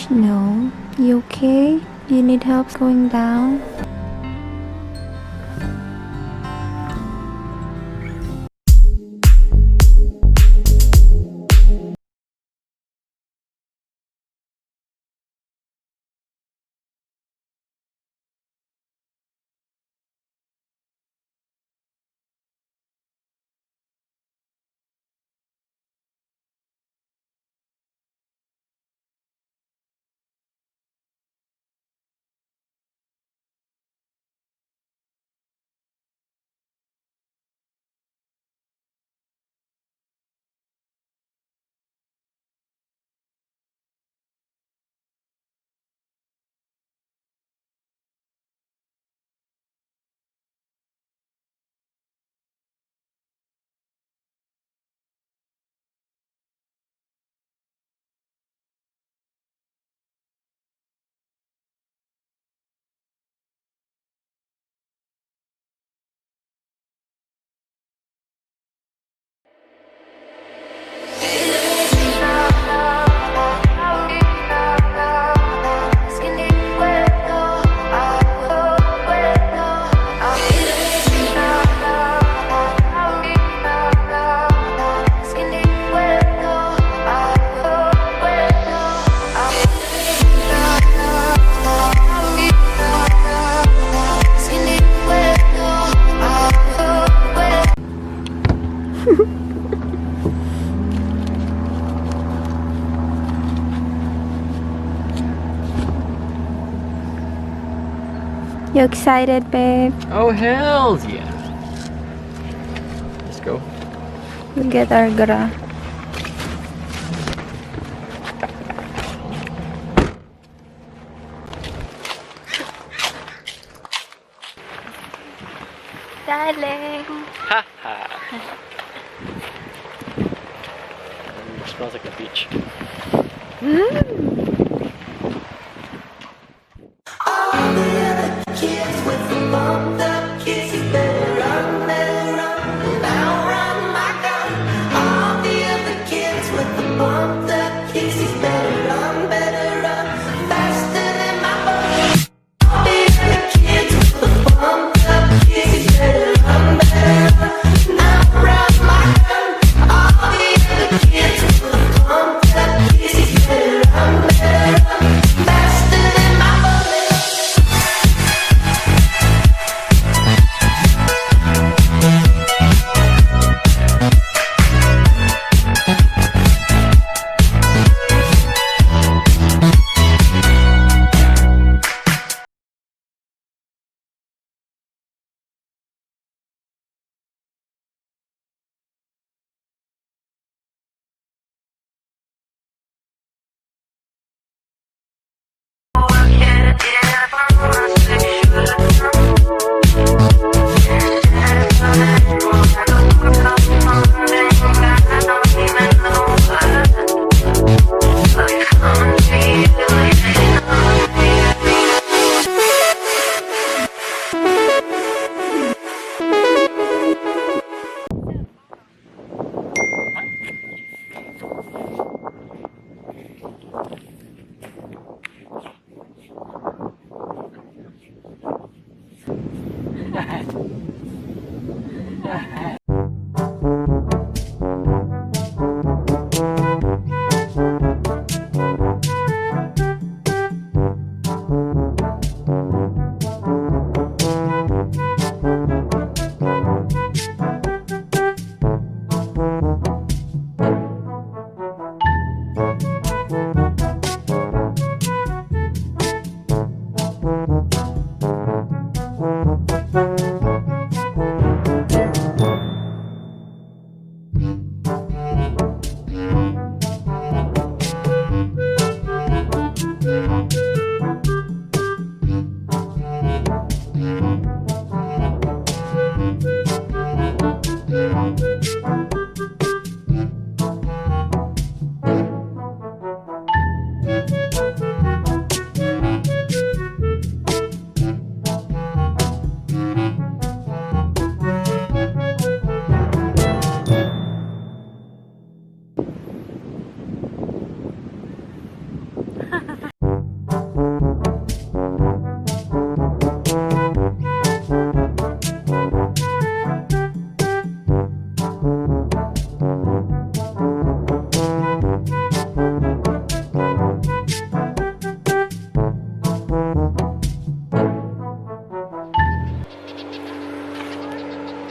No. You okay? Do you need help going down? You excited, babe? Oh, hell yeah. Let's go. We get our gra. Darling. Haha. Smells like a beach. Kids with the bumped up kids, you better run, now run my gun. All the other kids with the bumped up kids, you better run, faster than my boat. All the other kids with the bumped up kids, you better run, now run my gun. All the other kids with the bumped up kids, you better run.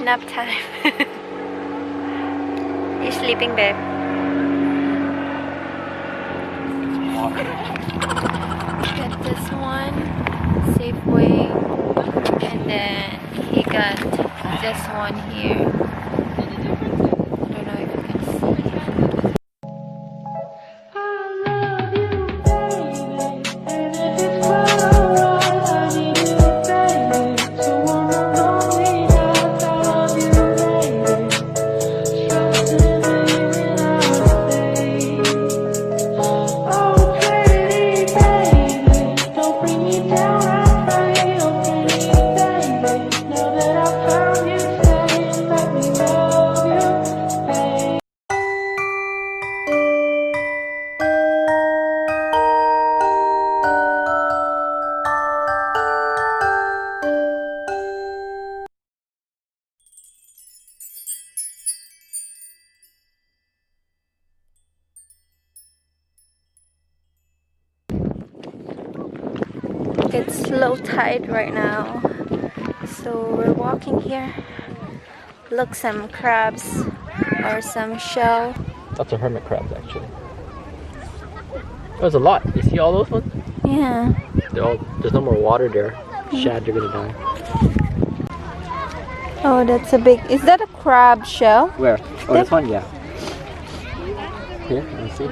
nap time. You sleeping, babe? Got this one, Safeway, and then he got this one here. I don't know if you can see. It's low tide right now, so we're walking here. Look, some crabs or some shell. Lots of hermit crabs actually. There's a lot. You see all those ones? Yeah. There's no more water there. Shad, you're gonna die. Oh, that's a big. Is that a crab shell? Where? Oh, this one? Yeah. Here, let me see.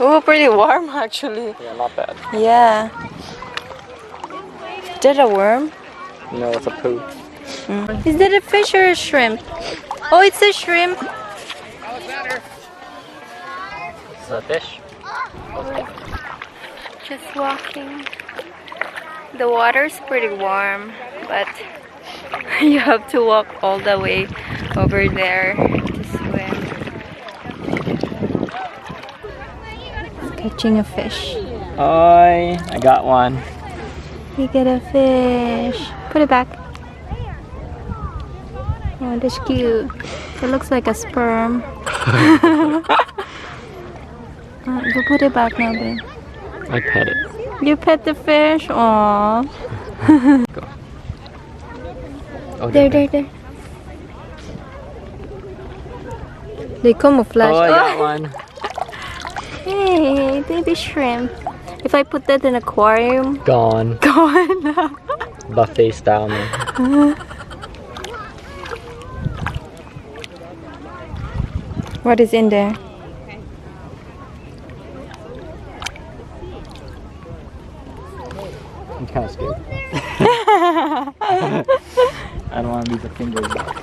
Oh, pretty warm actually. Yeah, not bad. Yeah. Is that a worm? No, it's a poo. Is that a fish or a shrimp? Oh, it's a shrimp. It's a fish. Just walking. The water's pretty warm, but you have to walk all the way over there to swim. Catching a fish. I got one. You get a fish. Put it back. Oh, that's cute. It looks like a sperm. Go put it back now, babe. I pet it. You pet the fish? Aww. Go. Oh, There. They camouflage. Oh, I got one. Hey, baby shrimp. If I put that in an aquarium, Gone. gone. Buffet style, man. What is in there? I'm kind of scared. I don't want to leave the fingers out.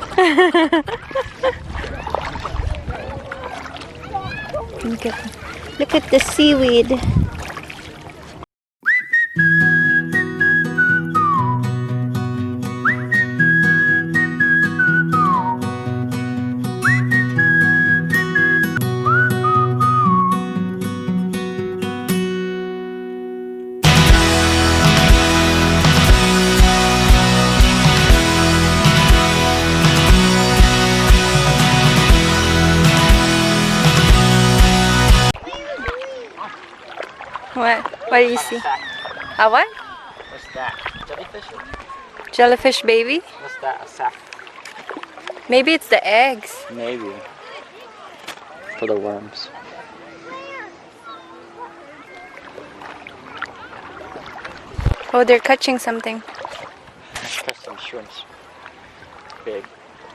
Look at the seaweed. What do you see? A what? What's that? Jellyfish? Jellyfish baby? What's that? A sack? Maybe it's the eggs. Maybe. For the worms. Oh, they're catching something. Let's catch some shrimps. Big.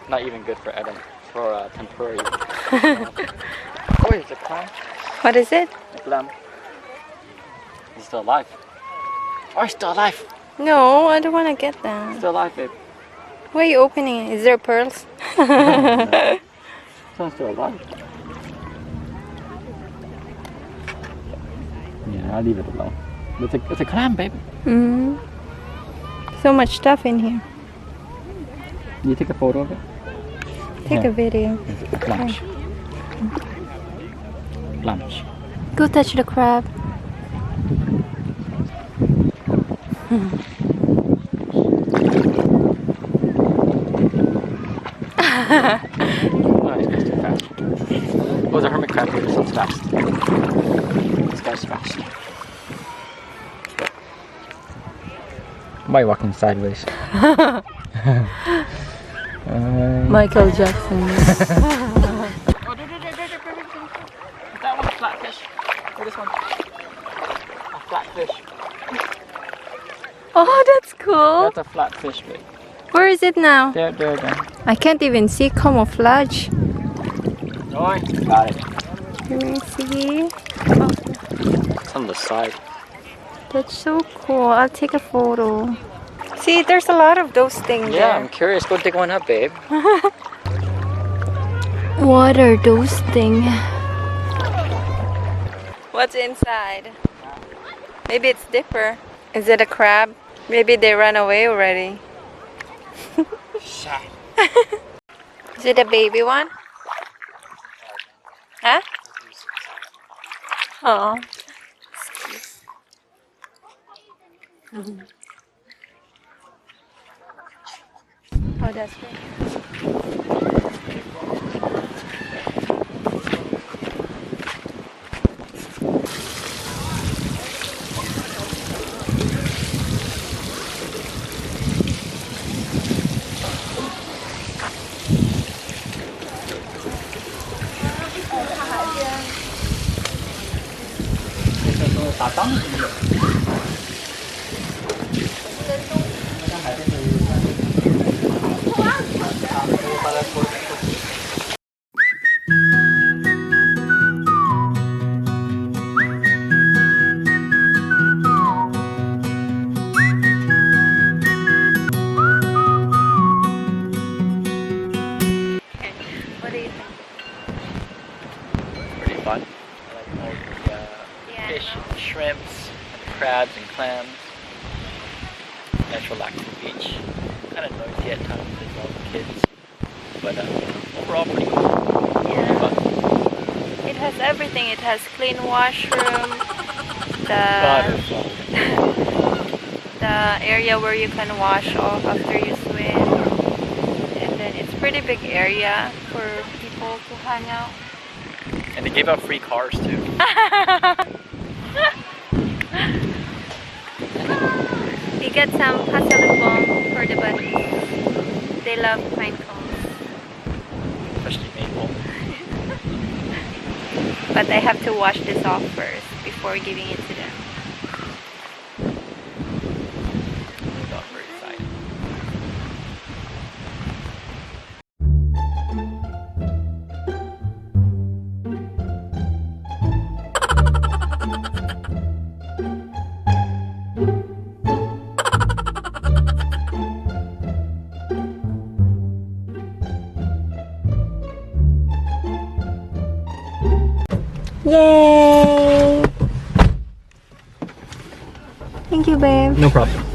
Not even good for Adam. For temporary. Oh, it's a clam. What is it? Clam. He's still alive. Oh, he's still alive. No, I don't want to get that. Still alive, babe. Why are you opening it? Is there pearls? Sounds still alive. Yeah, I'll leave it alone. It's a clam, babe. Mm. So much stuff in here. You take a photo of it? Take a video. Lunch. Lunch. Go touch the crab. Oh, it's too fast. Oh, the hermit crab here. This one's fast. This guy's fast. Why are you walking sideways? Michael Jackson. That one's flatfish. Or this one. A flatfish. Oh, that's cool. That's a flatfish, babe. Where is it now? There. I can't even see camouflage. Oh, got it. Let me see. It's on the side. That's so cool. I'll take a photo. See, there's a lot of those things Yeah, I'm there. curious. Go dig one up, babe. What are those things? What's inside? Maybe it's dipper. Is it a crab? Maybe they ran away already. Is it a baby one? Huh? Oh. Oh, that's great. What do you think? Pretty fun. I like all the Yeah, fish, I know. and shrimps, and crabs and clams. Nice relaxing beach. Kind of noisy at times with all the kids, but overall pretty cool. Yeah. Fun. It has everything. It has clean washroom, the area where you can wash off after you swim, and then it's pretty big area for people to hang out. And they gave out free cars too. We get some pasalubong for the bunnies. They love pine cones, Especially maple. but I have to wash this off first before giving it to them. They got very excited. Yay! Thank you, babe. No problem.